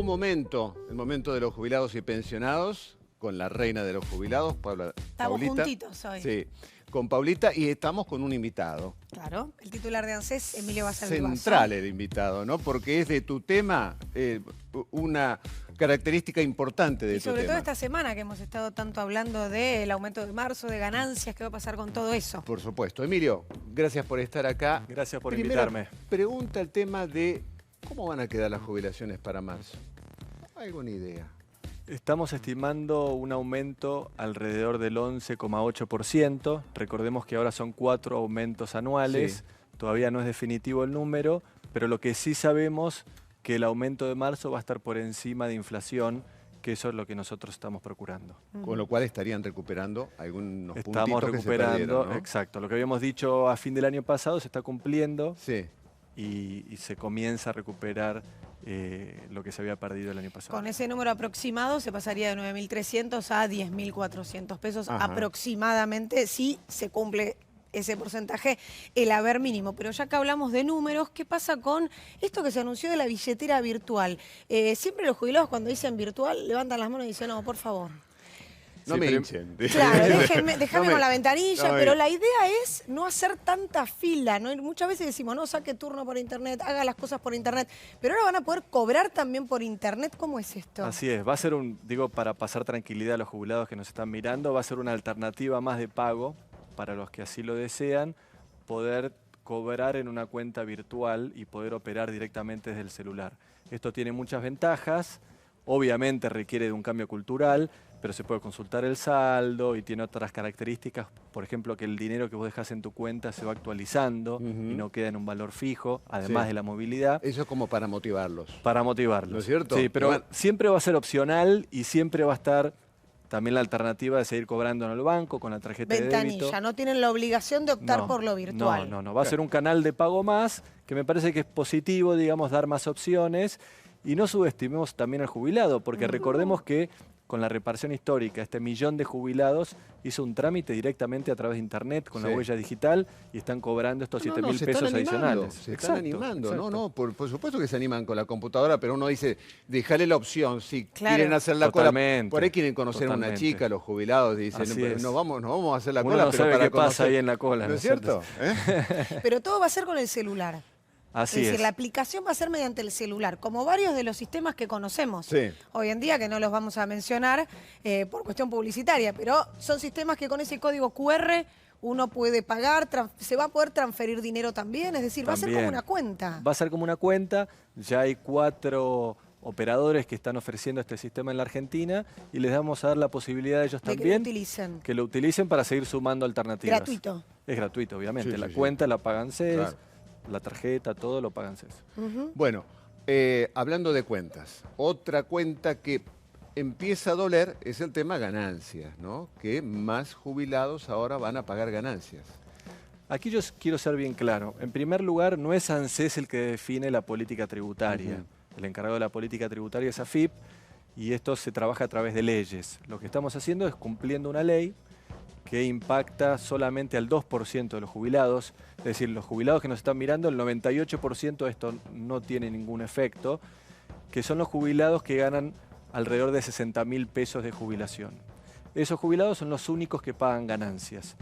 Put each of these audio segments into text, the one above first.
momento, el momento de los jubilados y pensionados, con la reina de los jubilados, Estamos Paulita. juntitos hoy. Sí, con Paulita y estamos con un invitado. Claro, el titular de ANSES, Emilio Bazán Vivazo. Central el invitado, ¿no? Porque es de tu tema una característica importante de Y tu sobre tema. todo esta semana que hemos estado tanto hablando del aumento de marzo, de ganancias, ¿qué va a pasar con todo eso? Por supuesto. Emilio, gracias por estar acá. Gracias por Primera invitarme. Pregunta el tema de cómo van a quedar las jubilaciones para marzo. ¿Hay alguna idea? Estamos estimando un aumento alrededor del 11,8%. Recordemos que ahora son 4 aumentos anuales. Sí. Todavía no es definitivo el número, pero lo que sí sabemos que el aumento de marzo va a estar por encima de inflación, que eso es lo que nosotros estamos procurando. Con lo cual estarían recuperando algunos Estamos puntitos recuperando, que se perdieron, ¿no? exacto. Lo que habíamos dicho a fin del año pasado se está cumpliendo Sí. y se comienza a recuperar lo que se había perdido el año pasado. Con ese número aproximado se pasaría de 9.300 a 10.400 pesos Ajá. aproximadamente, si se cumple ese porcentaje, el haber mínimo. Pero ya que hablamos de números, ¿qué pasa con esto que se anunció de la billetera virtual? Siempre los jubilados cuando dicen virtual levantan las manos y dicen, no, por favor. No Sí, me pero- hinchen. Claro, déjame con la ventanilla, no me- pero la idea es no hacer tanta fila, ¿no? Muchas veces decimos, no, saque turno por internet, haga las cosas por internet, pero ahora van a poder cobrar también por internet. ¿Cómo es esto? Así es, va a ser para pasar tranquilidad a los jubilados que nos están mirando, va a ser una alternativa más de pago para los que así lo desean, poder cobrar en una cuenta virtual y poder operar directamente desde el celular. Esto tiene muchas ventajas, obviamente requiere de un cambio cultural, pero se puede consultar el saldo y tiene otras características, por ejemplo, que el dinero que vos dejás en tu cuenta se va actualizando Ujú. y no queda en un valor fijo, además Sí. de la movilidad. Eso es como para motivarlos. Para motivarlos. ¿No es cierto? Sí, pero Igual- siempre va a ser opcional y siempre va a estar también la alternativa de seguir cobrando en el banco con la tarjeta de débito. Ventanilla, no tienen la obligación de optar No, por lo virtual. No. Va a ser un canal de pago más, que me parece que es positivo, digamos, dar más opciones. Y no subestimemos también al jubilado, porque recordemos que con la reparación histórica, este 1.000.000 de jubilados hizo un trámite directamente a través de internet con Sí. la huella digital y están cobrando estos No, 7.000 se pesos están animando, adicionales. Se están Exacto, animando, exacto. no, por supuesto que se animan con la computadora, pero uno dice, dejarle la opción, si Claro. quieren hacer la cola, Totalmente, por ahí quieren conocer a una totalmente. chica, los jubilados, dicen, Así es. nos vamos a hacer la Uno cola, no pero sabe para qué pasa conocer. ahí en la cola, ¿No es cierto? Pero todo va a ser con el celular. Así es decir, es. la aplicación va a ser mediante el celular, como varios de los sistemas que conocemos Sí. hoy en día, que no los vamos a mencionar por cuestión publicitaria, pero son sistemas que con ese código QR uno puede pagar, se va a poder transferir dinero también, es decir, va a ser como También. una cuenta. Va a ser como una cuenta, ya hay 4 operadores que están ofreciendo este sistema en la Argentina y les vamos a dar la posibilidad a ellos De que lo también utilicen. que lo utilicen para seguir sumando alternativas. Gratuito. Es gratuito, obviamente. Sí, la sí, sí. cuenta la pagan CES, Claro. la tarjeta, todo lo pagan CES. Ujú. Bueno, hablando de cuentas, otra cuenta que empieza a doler es el tema ganancias, ¿no? Que más jubilados ahora van a pagar ganancias. Aquí yo quiero ser bien claro. En primer lugar, no es ANSES el que define la política tributaria. Ujú. El encargado de la política tributaria es AFIP y esto se trabaja a través de leyes. Lo que estamos haciendo es cumpliendo una ley que impacta solamente al 2% de los jubilados. Es decir, los jubilados que nos están mirando, el 98% de esto no tiene ningún efecto, que son los jubilados que ganan alrededor de 60.000 pesos de jubilación. Esos jubilados son los únicos que pagan ganancias.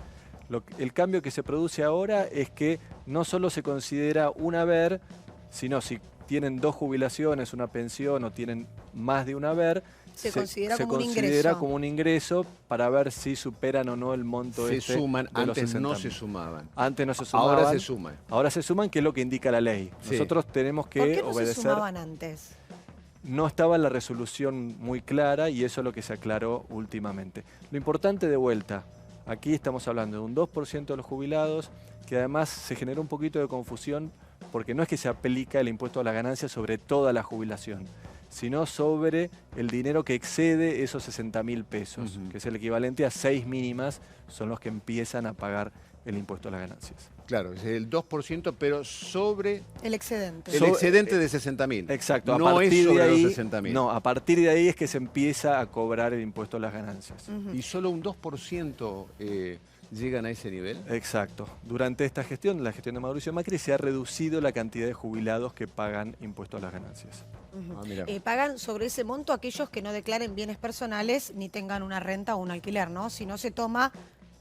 El cambio que se produce ahora es que no solo se considera un haber, sino si tienen 2 jubilaciones, una pensión o tienen más de un haber, Se considera como un considera ingreso. como un ingreso para ver si superan o no el monto Se este suman, de los antes no 60.000. se sumaban. Antes no se sumaban. Ahora se suman. Ahora se suman, que es lo que indica la ley. Sí. Nosotros tenemos que ¿Por qué no se obedecer. sumaban antes? No estaba la resolución muy clara y eso es lo que se aclaró últimamente. Lo importante de vuelta, aquí estamos hablando de un 2% de los jubilados, que además se generó un poquito de confusión porque no es que se aplica el impuesto a la ganancia sobre toda la jubilación, sino sobre el dinero que excede esos 60.000 pesos, Ujú. que es el equivalente a 6 mínimas, son los que empiezan a pagar el impuesto a las ganancias. Claro, es el 2%, pero sobre El excedente. el excedente de 60.000. Exacto, a No partir es sobre de ahí, los 60.000. no, a partir de ahí es que se empieza a cobrar el impuesto a las ganancias. Ujú. Y solo un 2% llegan a ese nivel. Exacto. Durante esta gestión, la gestión de Mauricio Macri, se ha reducido la cantidad de jubilados que pagan impuestos a las ganancias. Ujú. Mirá. Pagan sobre ese monto aquellos que no declaren bienes personales ni tengan una renta o un alquiler, ¿no? Si no se toma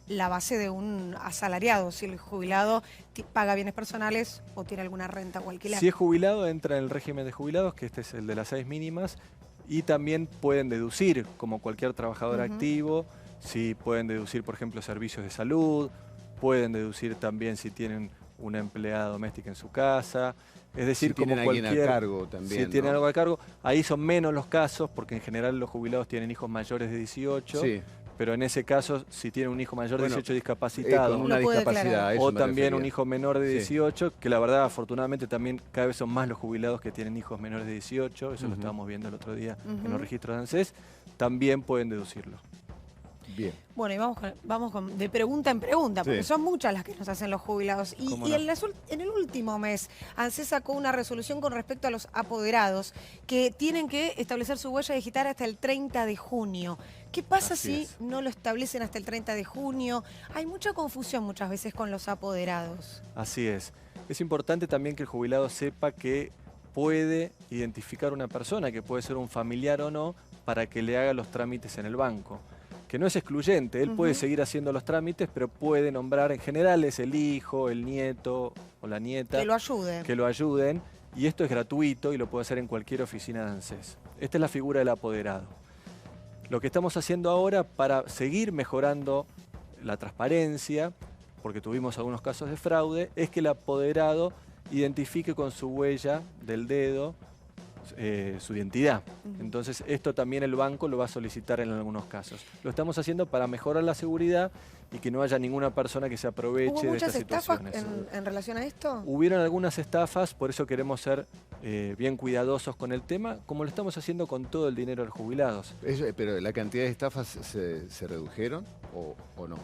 la base de un asalariado, si el jubilado paga bienes personales o tiene alguna renta o alquiler. Si es jubilado, entra en el régimen de jubilados, que este es el de las 6 mínimas, y también pueden deducir, como cualquier trabajador activo, si pueden deducir, por ejemplo, servicios de salud, pueden deducir también si tienen una empleada doméstica en su casa, es decir, Si como tienen alguien cualquier... a cargo también, Si tienen ¿no? algo a cargo, ahí son menos los casos, porque en general los jubilados tienen hijos mayores de 18, Sí. pero en ese caso, si tienen un hijo mayor de Bueno, 18 discapacitado, con una Lo puede discapacidad. declarar. a eso o me también refería. un hijo menor de Sí. 18, que la verdad, afortunadamente, también cada vez son más los jubilados que tienen hijos menores de 18, eso lo Ujú. estábamos viendo el otro día en Ujú. los registros de ANSES, también pueden deducirlo. Bien. Bueno, y vamos de pregunta en pregunta, porque Sí. son muchas las que nos hacen los jubilados. Y, ¿Cómo y no? en el último mes, ANSES sacó una resolución con respecto a los apoderados, que tienen que establecer su huella digital hasta el 30 de junio. ¿Qué pasa Así si es. no lo establecen hasta el 30 de junio? Hay mucha confusión muchas veces con los apoderados. Así es. Es importante también que el jubilado sepa que puede identificar una persona, que puede ser un familiar o no, para que le haga los trámites en el banco. Que no es excluyente, él puede seguir haciendo los trámites, pero puede nombrar, en general es el hijo, el nieto o la nieta, Que lo ayude. que lo ayuden, y esto es gratuito y lo puede hacer en cualquier oficina de ANSES. Esta es la figura del apoderado. Lo que estamos haciendo ahora para seguir mejorando la transparencia, porque tuvimos algunos casos de fraude, es que el apoderado identifique con su huella del dedo su identidad. Entonces esto también el banco lo va a solicitar en algunos casos. Lo estamos haciendo para mejorar la seguridad y que no haya ninguna persona que se aproveche ¿Hubo de muchas estas estafas situaciones. en relación a esto? Hubieron algunas estafas, por eso queremos ser bien cuidadosos con el tema, como lo estamos haciendo con todo el dinero de los jubilados. Pero la cantidad de estafas se redujeron o no.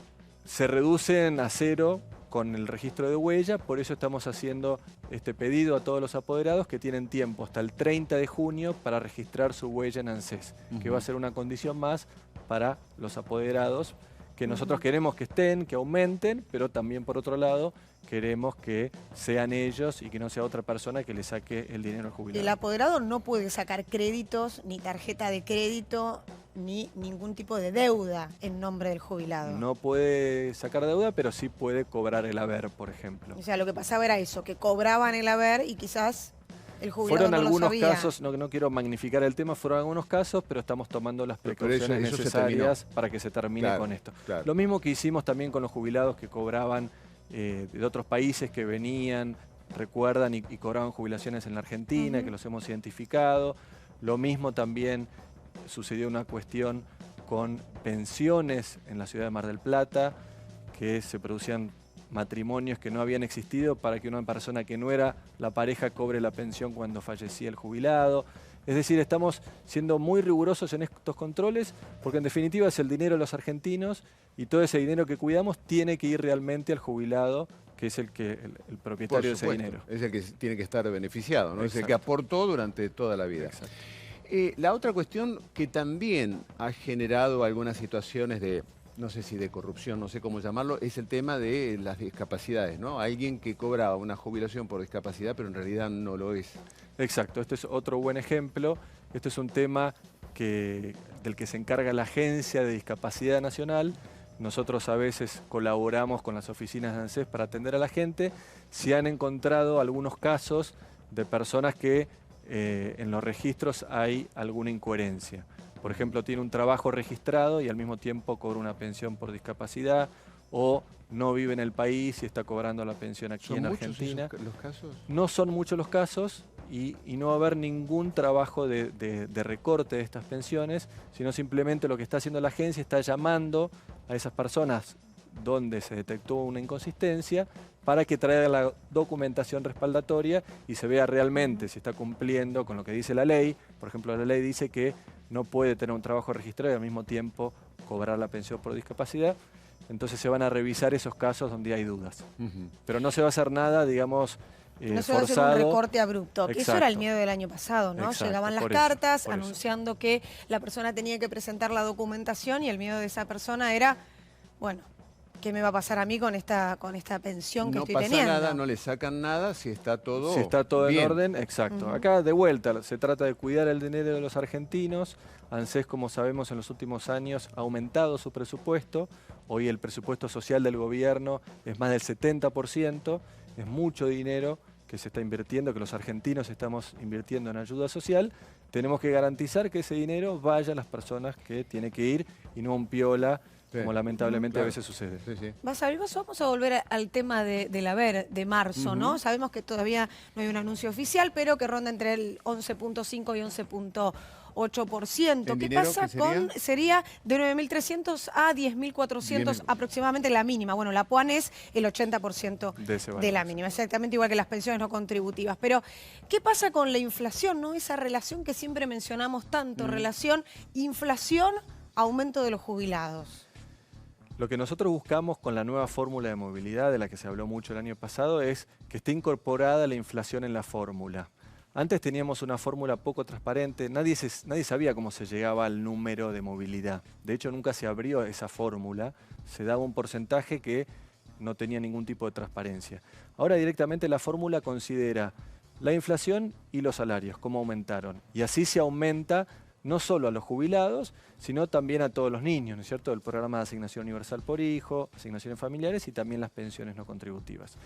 Se reducen a cero con el registro de huella, por eso estamos haciendo este pedido a todos los apoderados que tienen tiempo hasta el 30 de junio para registrar su huella en ANSES, que va a ser una condición más para los apoderados, que nosotros queremos que estén, que aumenten, pero también por otro lado queremos que sean ellos y que no sea otra persona que le saque el dinero al jubilado. El apoderado no puede sacar créditos, ni tarjeta de crédito, ni ningún tipo de deuda en nombre del jubilado. No puede sacar deuda, pero sí puede cobrar el haber, por ejemplo. O sea, lo que pasaba era eso, que cobraban el haber y quizás el jubilado Fueron no lo algunos sabía. casos, no quiero magnificar el tema, fueron algunos casos, pero estamos tomando las Pero precauciones eso se necesarias para que se termine Claro, con esto. claro. Lo mismo que hicimos también con los jubilados que cobraban de otros países que venían, recuerdan, y cobraban jubilaciones en la Argentina, que los hemos identificado. Lo mismo también sucedió una cuestión con pensiones en la ciudad de Mar del Plata, que se producían matrimonios que no habían existido para que una persona que no era la pareja cobre la pensión cuando fallecía el jubilado. Es decir, estamos siendo muy rigurosos en estos controles porque en definitiva es el dinero de los argentinos y todo ese dinero que cuidamos tiene que ir realmente al jubilado, que es el propietario de ese dinero. Es el que tiene que estar beneficiado, ¿no? Es el que Exacto. aportó durante toda la vida. Exacto. La otra cuestión que también ha generado algunas situaciones de, no sé si de corrupción, no sé cómo llamarlo, es el tema de las discapacidades, ¿no? Alguien que cobra una jubilación por discapacidad, pero en realidad no lo es. Exacto, este es otro buen ejemplo. Este es un tema del que se encarga la Agencia de Discapacidad Nacional. Nosotros a veces colaboramos con las oficinas de ANSES para atender a la gente. Se han encontrado algunos casos de personas que en los registros hay alguna incoherencia. Por ejemplo, tiene un trabajo registrado y al mismo tiempo cobra una pensión por discapacidad, o no vive en el país y está cobrando la pensión aquí en Argentina. ¿Son muchos los casos? No son muchos los casos y no va a haber ningún trabajo de recorte de estas pensiones, sino simplemente lo que está haciendo la agencia está llamando a esas personas donde se detectó una inconsistencia para que traigan la documentación respaldatoria y se vea realmente si está cumpliendo con lo que dice la ley. Por ejemplo, la ley dice que no puede tener un trabajo registrado y al mismo tiempo cobrar la pensión por discapacidad. Entonces se van a revisar esos casos donde hay dudas. Pero no se va a hacer nada, digamos, No se va a hacer un forzado. recorte abrupto, que eso era el Exacto. miedo del año pasado, ¿no? Exacto, Llegaban las por eso, cartas por eso. anunciando que la persona tenía que presentar la documentación y el miedo de esa persona era, bueno, ¿qué me va a pasar a mí con esta pensión que No estoy pasa teniendo? nada, no le sacan nada si está todo Si está todo bien. en orden, exacto. Acá de vuelta, se trata de cuidar el dinero de los argentinos. ANSES, como sabemos, en los últimos años ha aumentado su presupuesto. Hoy el presupuesto social del gobierno es más del 70%. Es mucho dinero que se está invirtiendo, que los argentinos estamos invirtiendo en ayuda social. Tenemos que garantizar que ese dinero vaya a las personas que tiene que ir y no a un piola, Sí. como lamentablemente Claro. a veces sucede. Sí, sí. Vamos a volver al tema del haber de marzo, ¿no? Sabemos que todavía no hay un anuncio oficial, pero que ronda entre el 11.5 y 11.8%. ¿En ¿Qué dinero pasa qué con...? Sería de 9.300 a 10.400 aproximadamente la mínima. Bueno, la PUAN es el 80% De ese de la balance. mínima, exactamente igual que las pensiones no contributivas. Pero, ¿qué pasa con la inflación, no? Esa relación que siempre mencionamos tanto, relación inflación, aumento de los jubilados. Lo que nosotros buscamos con la nueva fórmula de movilidad, de la que se habló mucho el año pasado, es que esté incorporada la inflación en la fórmula. Antes teníamos una fórmula poco transparente, nadie sabía cómo se llegaba al número de movilidad. De hecho, nunca se abrió esa fórmula, se daba un porcentaje que no tenía ningún tipo de transparencia. Ahora directamente la fórmula considera la inflación y los salarios, cómo aumentaron. Y así se aumenta no solo a los jubilados, sino también a todos los niños, ¿no es cierto? El programa de asignación universal por hijo, asignaciones familiares y también las pensiones no contributivas.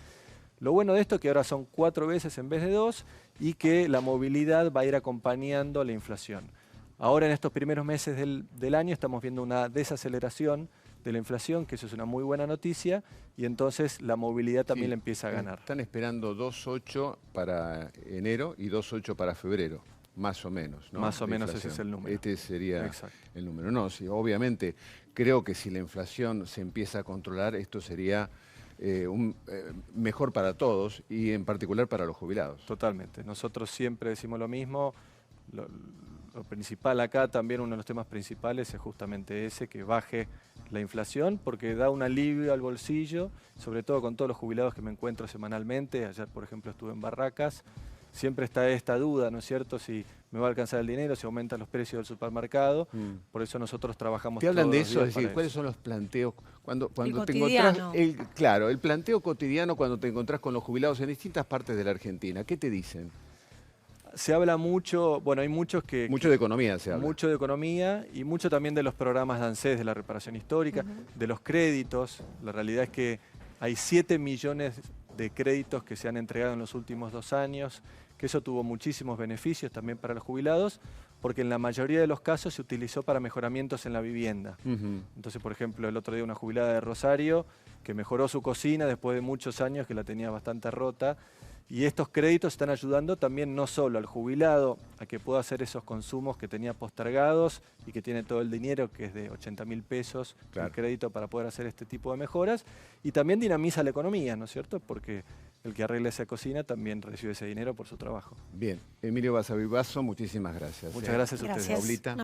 Lo bueno de esto es que ahora son 4 veces en vez de 2 y que la movilidad va a ir acompañando la inflación. Ahora en estos primeros meses del año estamos viendo una desaceleración de la inflación, que eso es una muy buena noticia, y entonces la movilidad también Sí, le empieza a ganar. Están esperando 2,8 para enero y 2,8 para febrero. Más o menos, ¿no? Más o De menos ese inflación. es el número. Este sería Exacto. el número. No, sí, obviamente, creo que si la inflación se empieza a controlar, esto sería mejor para todos y en particular para los jubilados. Totalmente. Nosotros siempre decimos lo mismo. Lo principal acá, también uno de los temas principales es justamente ese, que baje la inflación, porque da un alivio al bolsillo, sobre todo con todos los jubilados que me encuentro semanalmente. Ayer, por ejemplo, estuve en Barracas. Siempre está esta duda, ¿no es cierto?, si me va a alcanzar el dinero, si aumentan los precios del supermercado. Por eso nosotros trabajamos ¿Te hablan todos de los eso? días Es decir, para ¿cuáles eso. son los planteos? Cuando te cotidiano. encontrás, claro, el planteo cotidiano cuando te encontrás con los jubilados en distintas partes de la Argentina, ¿qué te dicen? Se habla mucho, bueno, hay muchos que... Mucho de economía se habla. Mucho de economía y mucho también de los programas de ANSES, de la reparación histórica, de los créditos. La realidad es que hay 7 millones de créditos que se han entregado en los últimos 2 años, que eso tuvo muchísimos beneficios también para los jubilados, porque en la mayoría de los casos se utilizó para mejoramientos en la vivienda. Entonces, por ejemplo, el otro día una jubilada de Rosario que mejoró su cocina después de muchos años que la tenía bastante rota. Y estos créditos están ayudando también no solo al jubilado a que pueda hacer esos consumos que tenía postergados y que tiene todo el dinero, que es de 80.000 pesos, Claro. el crédito para poder hacer este tipo de mejoras, y también dinamiza la economía, ¿no es cierto? Porque el que arregla esa cocina también recibe ese dinero por su trabajo. Bien, Emilio Basavilbaso, muchísimas gracias. Muchas gracias a ustedes. Gracias. Paulita.